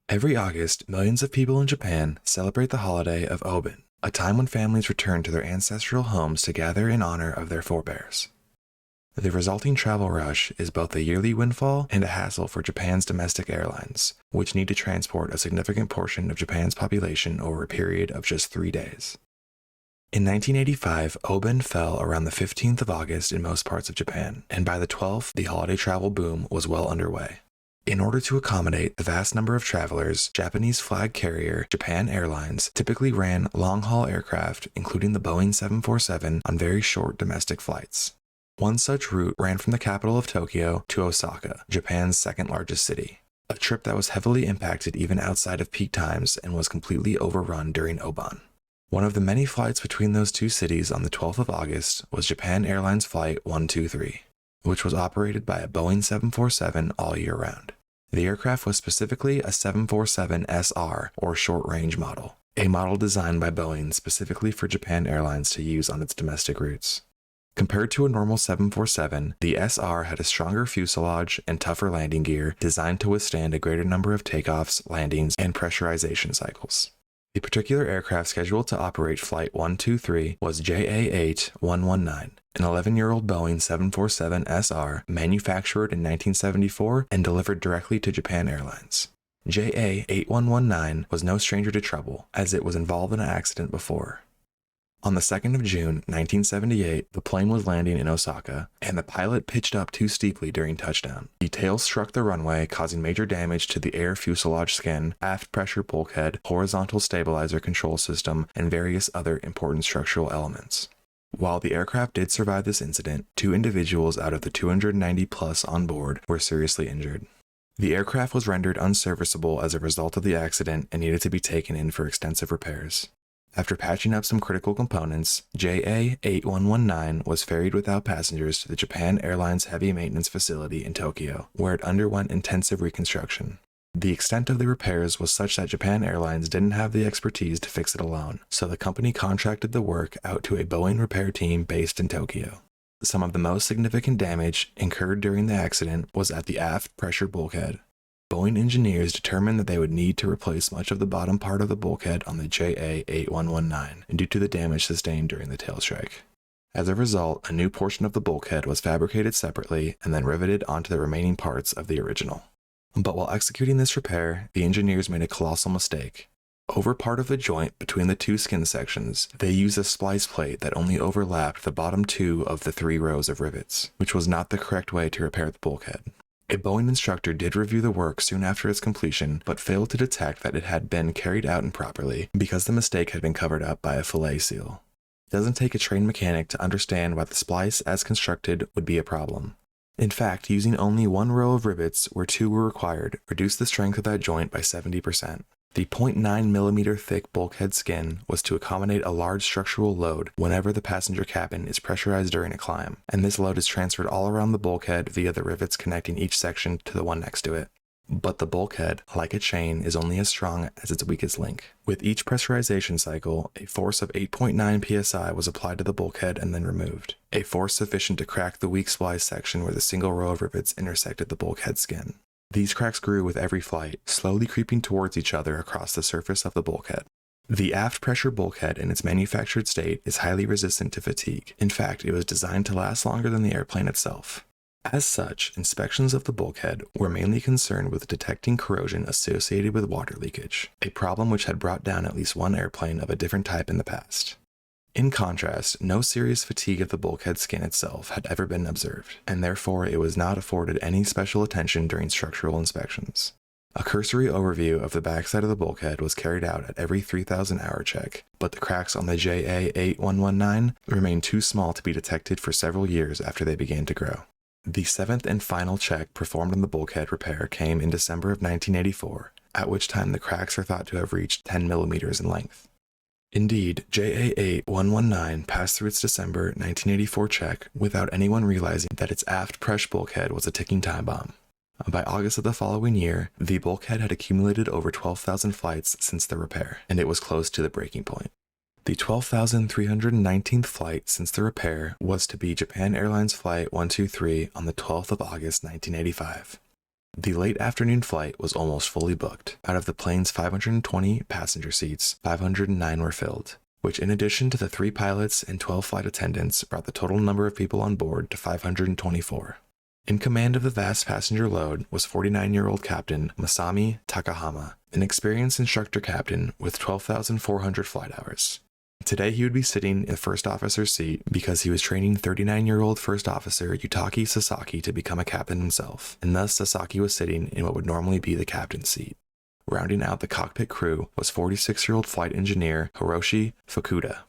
Every August, millions of people in Japan celebrate the holiday of Obon, a time when families return to their ancestral homes to gather in honor of their forebears. The resulting travel rush is both a yearly windfall and a hassle for Japan's domestic airlines, which need to transport a significant portion of Japan's population over a period of just 3 days. In 1985, Obon fell around the 15th of August in most parts of Japan, and by the 12th, the holiday travel boom was well underway. In order to accommodate the vast number of travelers, Japanese flag carrier Japan Airlines typically ran long-haul aircraft, including the Boeing 747, on very short domestic flights. One such route ran from the capital of Tokyo to Osaka, Japan's second-largest city, a trip that was heavily impacted even outside of peak times and was completely overrun during Obon. One of the many flights between those two cities on the 12th of August was Japan Airlines Flight 123, which was operated by a Boeing 747 all year round. The aircraft was specifically a 747SR, or short-range model, a model designed by Boeing specifically for Japan Airlines to use on its domestic routes. Compared to a normal 747, the SR had a stronger fuselage and tougher landing gear designed to withstand a greater number of takeoffs, landings, and pressurization cycles. The particular aircraft scheduled to operate Flight 123 was JA8119, an 11-year-old Boeing 747SR manufactured in 1974 and delivered directly to Japan Airlines. JA8119 was no stranger to trouble, as it was involved in an accident before. On the 2nd of June, 1978, the plane was landing in Osaka, and the pilot pitched up too steeply during touchdown. The tail struck the runway, causing major damage to the air fuselage skin, aft pressure bulkhead, horizontal stabilizer control system, and various other important structural elements. While the aircraft did survive this incident, 2 individuals out of the 290 plus on board were seriously injured. The aircraft was rendered unserviceable as a result of the accident and needed to be taken in for extensive repairs. After patching up some critical components, JA8119 was ferried without passengers to the Japan Airlines Heavy Maintenance Facility in Tokyo, where it underwent intensive reconstruction. The extent of the repairs was such that Japan Airlines didn't have the expertise to fix it alone, so the company contracted the work out to a Boeing repair team based in Tokyo. Some of the most significant damage incurred during the accident was at the aft pressure bulkhead. Boeing engineers determined that they would need to replace much of the bottom part of the bulkhead on the JA8119 due to the damage sustained during the tail strike. As a result, a new portion of the bulkhead was fabricated separately and then riveted onto the remaining parts of the original. But while executing this repair, the engineers made a colossal mistake. Over part of the joint between the 2 skin sections, they used a splice plate that only overlapped the bottom 2 of the 3 rows of rivets, which was not the correct way to repair the bulkhead. A Boeing instructor did review the work soon after its completion, but failed to detect that it had been carried out improperly because the mistake had been covered up by a fillet seal. It doesn't take a trained mechanic to understand why the splice as constructed would be a problem. In fact, using only 1 row of rivets where 2 were required reduced the strength of that joint by 70%. The 0.9mm thick bulkhead skin was to accommodate a large structural load whenever the passenger cabin is pressurized during a climb, and this load is transferred all around the bulkhead via the rivets connecting each section to the one next to it. But the bulkhead, like a chain, is only as strong as its weakest link. With each pressurization cycle, a force of 8.9 psi was applied to the bulkhead and then removed, a force sufficient to crack the weak splice section where the single row of rivets intersected the bulkhead skin. These cracks grew with every flight, slowly creeping towards each other across the surface of the bulkhead. The aft pressure bulkhead in its manufactured state is highly resistant to fatigue. In fact, it was designed to last longer than the airplane itself. As such, inspections of the bulkhead were mainly concerned with detecting corrosion associated with water leakage, a problem which had brought down at least 1 airplane of a different type in the past. In contrast, no serious fatigue of the bulkhead skin itself had ever been observed, and therefore it was not afforded any special attention during structural inspections. A cursory overview of the backside of the bulkhead was carried out at every 3,000-hour check, but the cracks on the JA8119 remained too small to be detected for several years after they began to grow. The 7th and final check performed on the bulkhead repair came in December of 1984, at which time the cracks are thought to have reached 10 millimeters in length. Indeed, JA8119 passed through its December 1984 check without anyone realizing that its aft pressure bulkhead was a ticking time bomb. By August of the following year, the bulkhead had accumulated over 12,000 flights since the repair, and it was close to the breaking point. The 12,319th flight since the repair was to be Japan Airlines Flight 123 on the 12th of August 1985. The late afternoon flight was almost fully booked. Out of the plane's 520 passenger seats, 509 were filled, which in addition to the 3 pilots and 12 flight attendants brought the total number of people on board to 524. In command of the vast passenger load was 49-year-old Captain Masami Takahama, an experienced instructor captain with 12,400 flight hours. Today he would be sitting in the first officer's seat because he was training 39-year-old first officer Yutaki Sasaki to become a captain himself, and thus Sasaki was sitting in what would normally be the captain's seat. Rounding out the cockpit crew was 46-year-old flight engineer Hiroshi Fukuda.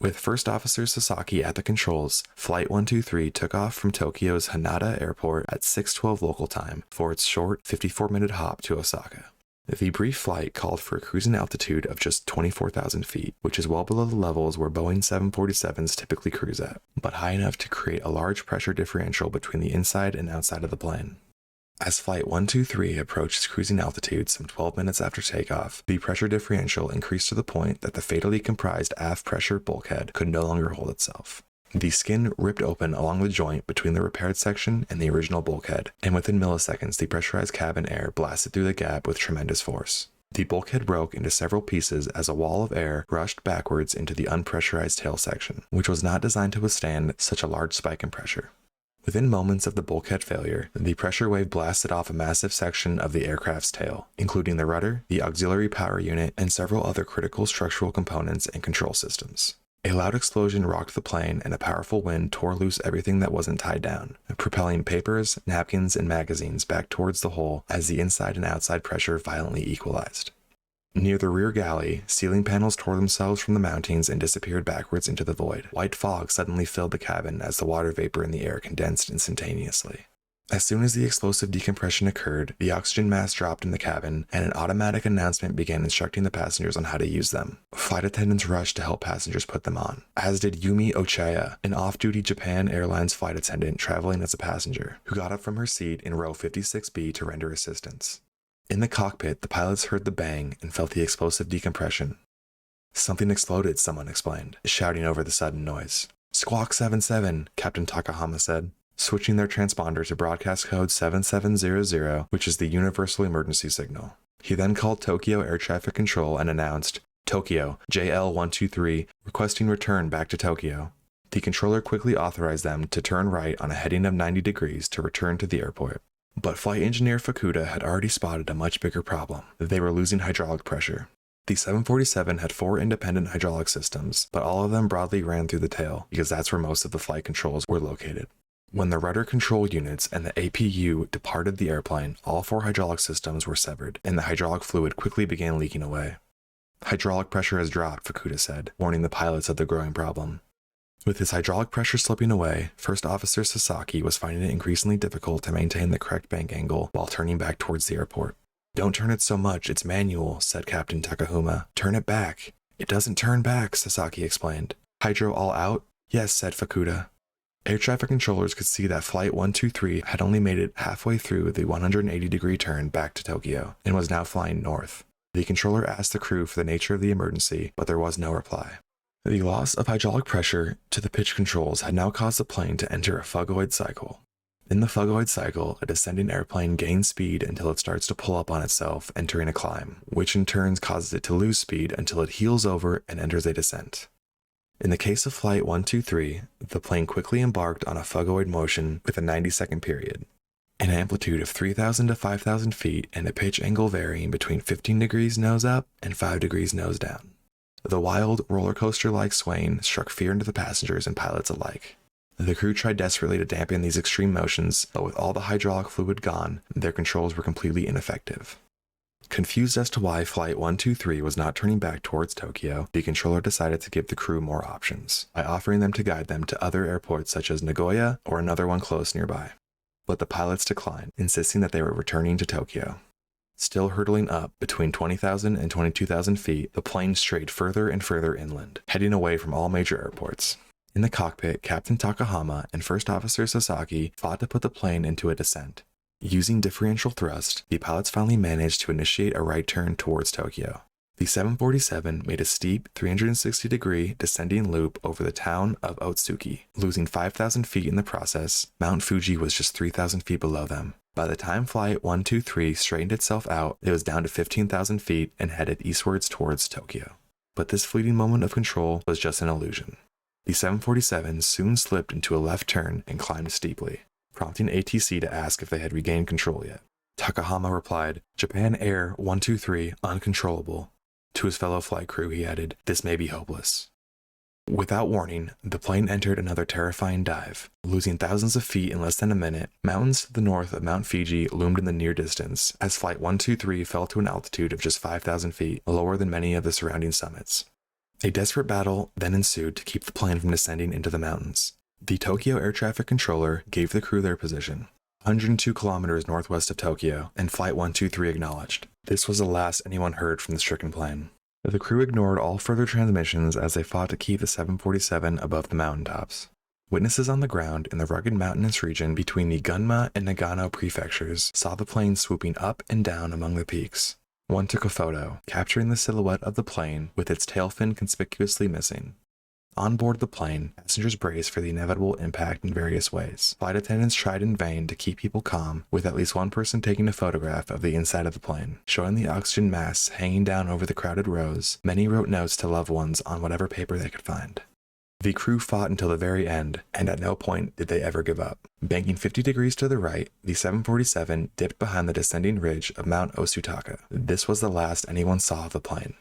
With First Officer Sasaki at the controls, Flight 123 took off from Tokyo's Haneda Airport at 6:12 local time for its short 54-minute hop to Osaka. The brief flight called for a cruising altitude of just 24,000 feet, which is well below the levels where Boeing 747s typically cruise at, but high enough to create a large pressure differential between the inside and outside of the plane. As Flight 123 approached its cruising altitude some 12 minutes after takeoff, the pressure differential increased to the point that the fatally compressed aft pressure bulkhead could no longer hold itself. The skin ripped open along the joint between the repaired section and the original bulkhead, and within milliseconds the pressurized cabin air blasted through the gap with tremendous force. The bulkhead broke into several pieces as a wall of air rushed backwards into the unpressurized tail section, which was not designed to withstand such a large spike in pressure. Within moments of the bulkhead failure, the pressure wave blasted off a massive section of the aircraft's tail, including the rudder, the auxiliary power unit, and several other critical structural components and control systems. A loud explosion rocked the plane, and a powerful wind tore loose everything that wasn't tied down, propelling papers, napkins, and magazines back towards the hole as the inside and outside pressure violently equalized. Near the rear galley, ceiling panels tore themselves from the mountings and disappeared backwards into the void. White fog suddenly filled the cabin as the water vapor in the air condensed instantaneously. As soon as the explosive decompression occurred, the oxygen mask dropped in the cabin, and an automatic announcement began instructing the passengers on how to use them. Flight attendants rushed to help passengers put them on, as did Yumi Ochaya, an off-duty Japan Airlines flight attendant traveling as a passenger, who got up from her seat in row 56B to render assistance. In the cockpit, the pilots heard the bang and felt the explosive decompression. "Something exploded," someone explained, shouting over the sudden noise. "Squawk 77, Captain Takahama said, switching their transponder to broadcast code 7700, which is the universal emergency signal. He then called Tokyo Air Traffic Control and announced, "Tokyo, JL123, requesting return back to Tokyo." The controller quickly authorized them to turn right on a heading of 90 degrees to return to the airport. But flight engineer Fukuda had already spotted a much bigger problem. They were losing hydraulic pressure. The 747 had 4 independent hydraulic systems, but all of them broadly ran through the tail, because that's where most of the flight controls were located. When the rudder control units and the APU departed the airplane, all 4 hydraulic systems were severed, and the hydraulic fluid quickly began leaking away. "Hydraulic pressure has dropped," Fukuda said, warning the pilots of the growing problem. With his hydraulic pressure slipping away, First Officer Sasaki was finding it increasingly difficult to maintain the correct bank angle while turning back towards the airport. "Don't turn it so much, it's manual," said Captain Takahuma. "Turn it back." "It doesn't turn back," Sasaki explained. "Hydro all out?" "Yes," said Fukuda. Air traffic controllers could see that Flight 123 had only made it halfway through the 180-degree turn back to Tokyo, and was now flying north. The controller asked the crew for the nature of the emergency, but there was no reply. The loss of hydraulic pressure to the pitch controls had now caused the plane to enter a phugoid cycle. In the phugoid cycle, a descending airplane gains speed until it starts to pull up on itself, entering a climb, which in turn causes it to lose speed until it heels over and enters a descent. In the case of Flight 123, the plane quickly embarked on a phugoid motion with a 90-second period. An amplitude of 3,000 to 5,000 feet and a pitch angle varying between 15 degrees nose up and 5 degrees nose down. The wild, roller coaster-like swaying struck fear into the passengers and pilots alike. The crew tried desperately to dampen these extreme motions, but with all the hydraulic fluid gone, their controls were completely ineffective. Confused as to why Flight 123 was not turning back towards Tokyo, the controller decided to give the crew more options, by offering them to guide them to other airports such as Nagoya or another one close nearby. But the pilots declined, insisting that they were returning to Tokyo. Still hurtling up between 20,000 and 22,000 feet, the plane strayed further and further inland, heading away from all major airports. In the cockpit, Captain Takahama and First Officer Sasaki fought to put the plane into a descent. Using differential thrust, the pilots finally managed to initiate a right turn towards Tokyo. The 747 made a steep 360-degree descending loop over the town of Otsuki, losing 5,000 feet in the process. Mount Fuji was just 3,000 feet below them. By the time Flight 123 straightened itself out, it was down to 15,000 feet and headed eastwards towards Tokyo. But this fleeting moment of control was just an illusion. The 747 soon slipped into a left turn and climbed steeply, prompting ATC to ask if they had regained control yet. Takahama replied, "Japan Air 123 uncontrollable." To his fellow flight crew, he added, "This may be hopeless." Without warning, the plane entered another terrifying dive. Losing thousands of feet in less than a minute, mountains to the north of Mount Fuji loomed in the near distance, as Flight 123 fell to an altitude of just 5,000 feet, lower than many of the surrounding summits. A desperate battle then ensued to keep the plane from descending into the mountains. The Tokyo air traffic controller gave the crew their position, 102 kilometers northwest of Tokyo, and Flight 123 acknowledged. This was the last anyone heard from the stricken plane. The crew ignored all further transmissions as they fought to keep the 747 above the mountaintops. Witnesses on the ground in the rugged mountainous region between the Gunma and Nagano prefectures saw the plane swooping up and down among the peaks. One took a photo, capturing the silhouette of the plane with its tail fin conspicuously missing. On board the plane, passengers braced for the inevitable impact in various ways. Flight attendants tried in vain to keep people calm, with at least one person taking a photograph of the inside of the plane. Showing the oxygen masks hanging down over the crowded rows, many wrote notes to loved ones on whatever paper they could find. The crew fought until the very end, and at no point did they ever give up. Banking 50 degrees to the right, the 747 dipped behind the descending ridge of Mount Osutaka. This was the last anyone saw of the plane.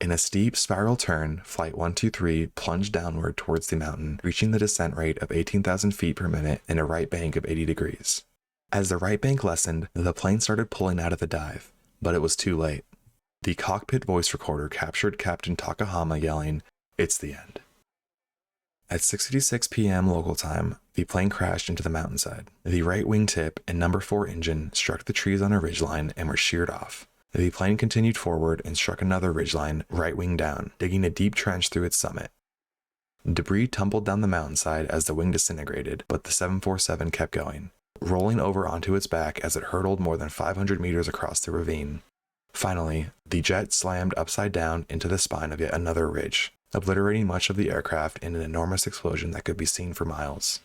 In a steep spiral turn, Flight 123 plunged downward towards the mountain, reaching the descent rate of 18,000 feet per minute in a right bank of 80 degrees. As the right bank lessened, the plane started pulling out of the dive, but it was too late. The cockpit voice recorder captured Captain Takahama yelling, "It's the end." At 6:56 p.m. local time, the plane crashed into the mountainside. The right wingtip and number 4 engine struck the trees on a ridgeline and were sheared off. The plane continued forward and struck another ridgeline, right wing down, digging a deep trench through its summit. Debris tumbled down the mountainside as the wing disintegrated, but the 747 kept going, rolling over onto its back as it hurtled more than 500 meters across the ravine. Finally, the jet slammed upside down into the spine of yet another ridge, obliterating much of the aircraft in an enormous explosion that could be seen for miles.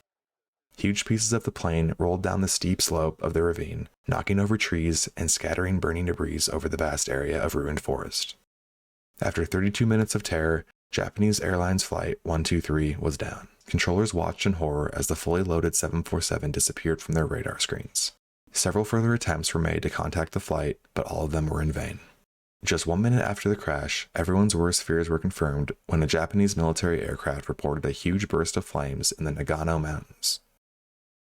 Huge pieces of the plane rolled down the steep slope of the ravine, knocking over trees and scattering burning debris over the vast area of ruined forest. After 32 minutes of terror, Japanese Airlines Flight 123 was down. Controllers watched in horror as the fully loaded 747 disappeared from their radar screens. Several further attempts were made to contact the flight, but all of them were in vain. Just 1 minute after the crash, everyone's worst fears were confirmed when a Japanese military aircraft reported a huge burst of flames in the Nagano Mountains.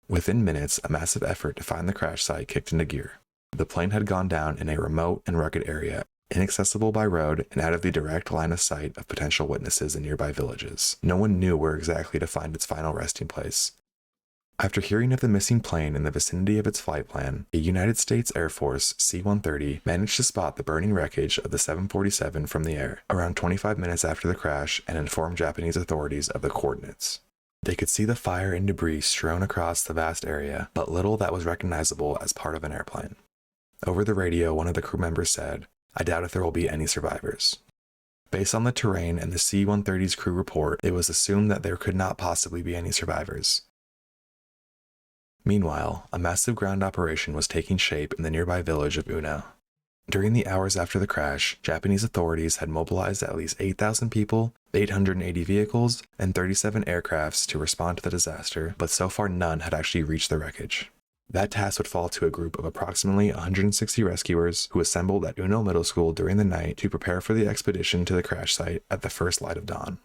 Within minutes, a massive effort to find the crash site kicked into gear. The plane had gone down in a remote and rugged area, inaccessible by road and out of the direct line of sight of potential witnesses in nearby villages. No one knew where exactly to find its final resting place. After hearing of the missing plane in the vicinity of its flight plan, a United States Air Force C-130 managed to spot the burning wreckage of the 747 from the air around 25 minutes after the crash and informed Japanese authorities of the coordinates. They could see the fire and debris strewn across the vast area, but little that was recognizable as part of an airplane. Over the radio, one of the crew members said, "I doubt if there will be any survivors." Based on the terrain and the C-130's crew report, it was assumed that there could not possibly be any survivors. Meanwhile, a massive ground operation was taking shape in the nearby village of Uno. During the hours after the crash, Japanese authorities had mobilized at least 8,000 people, 880 vehicles, and 37 aircrafts to respond to the disaster, but so far none had actually reached the wreckage. That task would fall to a group of approximately 160 rescuers who assembled at Uno Middle School during the night to prepare for the expedition to the crash site at the first light of dawn.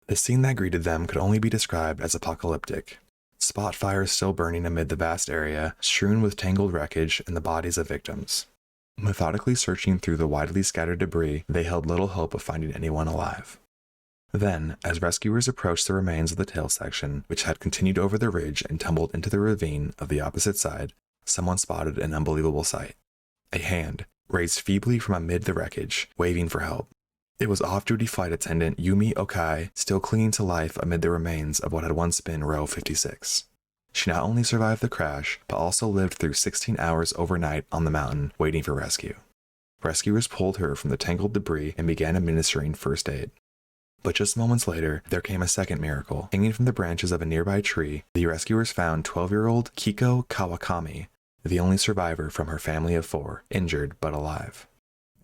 The scene that greeted them could only be described as apocalyptic. Spot fires still burning amid the vast area, strewn with tangled wreckage and the bodies of victims. Methodically searching through the widely scattered debris, they held little hope of finding anyone alive. Then, as rescuers approached the remains of the tail section, which had continued over the ridge and tumbled into the ravine of the opposite side, someone spotted an unbelievable sight. A hand, raised feebly from amid the wreckage, waving for help. It was off-duty flight attendant Yumi Okai, still clinging to life amid the remains of what had once been row 56. She not only survived the crash, but also lived through 16 hours overnight on the mountain, waiting for rescue. Rescuers pulled her from the tangled debris and began administering first aid. But just moments later, there came a second miracle. Hanging from the branches of a nearby tree, the rescuers found 12-year-old Kiko Kawakami, the only survivor from her family of 4, injured but alive.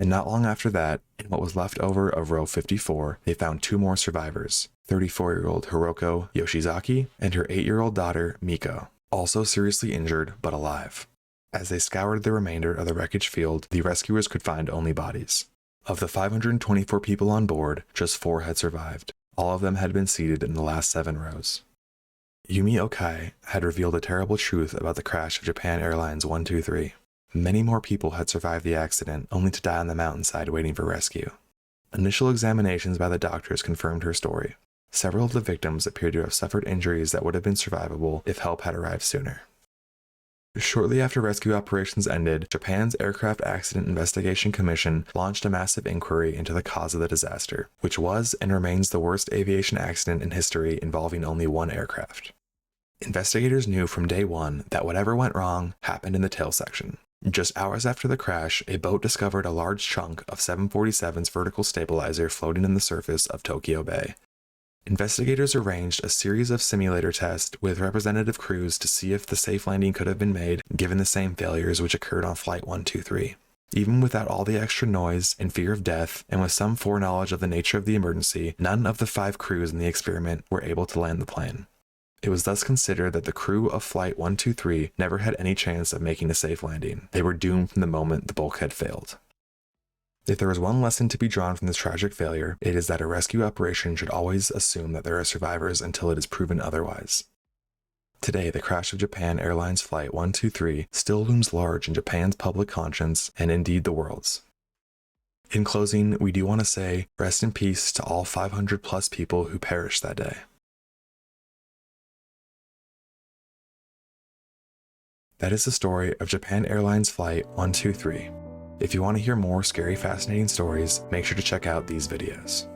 And not long after that, in what was left over of row 54, they found 2 more survivors, 34-year-old Hiroko Yoshizaki and her 8-year-old daughter Miko, also seriously injured but alive. As they scoured the remainder of the wreckage field, the rescuers could find only bodies. Of the 524 people on board, just 4 had survived. All of them had been seated in the last 7 rows. Yumi Okai had revealed a terrible truth about the crash of Japan Airlines 123. Many more people had survived the accident, only to die on the mountainside waiting for rescue. Initial examinations by the doctors confirmed her story. Several of the victims appeared to have suffered injuries that would have been survivable if help had arrived sooner. Shortly after rescue operations ended, Japan's Aircraft Accident Investigation Commission launched a massive inquiry into the cause of the disaster, which was and remains the worst aviation accident in history involving only 1 aircraft. Investigators knew from day one that whatever went wrong happened in the tail section. Just hours after the crash, a boat discovered a large chunk of 747's vertical stabilizer floating in the surface of Tokyo Bay. Investigators arranged a series of simulator tests with representative crews to see if the safe landing could have been made given the same failures which occurred on Flight 123. Even without all the extra noise and fear of death, and with some foreknowledge of the nature of the emergency, none of the 5 crews in the experiment were able to land the plane. It was thus considered that the crew of Flight 123 never had any chance of making a safe landing. They were doomed from the moment the bulkhead failed. If there is one lesson to be drawn from this tragic failure, it is that a rescue operation should always assume that there are survivors until it is proven otherwise. Today, the crash of Japan Airlines Flight 123 still looms large in Japan's public conscience and indeed the world's. In closing, we do want to say rest in peace to all 500 plus people who perished that day. That is the story of Japan Airlines Flight 123. If you want to hear more scary, fascinating stories, make sure to check out these videos.